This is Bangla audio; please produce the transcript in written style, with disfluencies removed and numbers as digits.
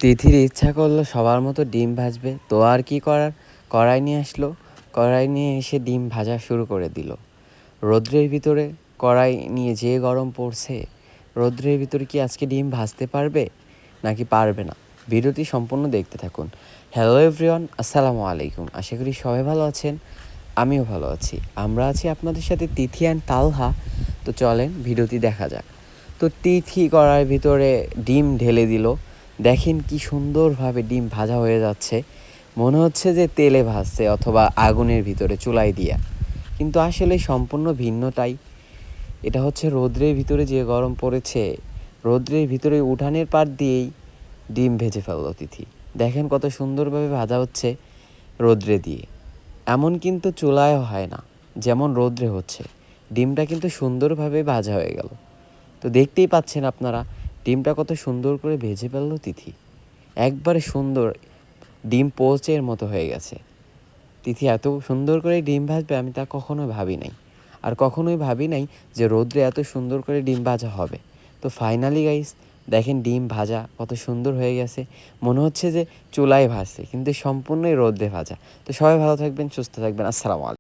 তিথির ইচ্ছা করলো সবার মতো ডিম ভাজবে, তো আর কি করার, কড়াই নিয়ে আসলো। কড়াই নিয়ে এসে ডিম ভাজা শুরু করে দিল। রৌদ্রের ভিতরে কড়াই নিয়ে যে গরম পড়ছে, রৌদ্রের ভিতরে কি আজকে ডিম ভাজতে পারবে নাকি পারবে না? ভিডিওটি সম্পূর্ণ দেখতে থাকুন। হ্যালো এভরিওয়ান, আসসালামু আলাইকুম। আশা করি সবাই ভালো আছেন, আমিও ভালো আছি। আমরা আছি আপনাদের সাথে তিথি অ্যান্ড তালহা। তো চলেন ভিডিওটি দেখা যাক। তো তিথি কড়াইয়ের ভিতরে ডিম ঢেলে দিল। দেখেন কি সুন্দরভাবে ডিম ভাজা হয়ে যাচ্ছে, মনে হচ্ছে যে তেলে ভাজছে অথবা আগুনের ভিতরে চুলাই দিয়া, কিন্তু আসলে সম্পূর্ণ ভিন্নটাই। এটা হচ্ছে রৌদ্রের ভিতরে যে গরম পড়েছে, রৌদ্রের ভিতরে উঠানের পাট দিয়েই ডিম ভেজে ফেললো তিথি। দেখেন কত সুন্দরভাবে ভাজা হচ্ছে রৌদ্রে দিয়ে। এমন কিন্তু চুলায়ও হয় না যেমন রৌদ্রে হচ্ছে। ডিমটা কিন্তু সুন্দরভাবে ভাজা হয়ে গেল। তো দেখতেই পাচ্ছেন আপনারা, ডিমটা কত সুন্দর করে ভেজে ফেললো তিথি। একবারে সুন্দর, ডিম পোচের মতো হয়ে গেছে। তিথি এত সুন্দর করে ডিম ভাজবে আমি তা কখনোই ভাবি নাই। আর কখনোই ভাবি নাই যে রৌদ্রে এত সুন্দর করে ডিম ভাজা হবে। তো ফাইনালি গাইস, দেখেন ডিম ভাজা কত সুন্দর হয়ে গেছে। মনে হচ্ছে যে চুলায় ভাজছে, কিন্তু সম্পূর্ণই রৌদ্রে ভাজা। তো সবাই ভালো থাকবেন, সুস্থ থাকবেন। আসসালামু আলাইকুম।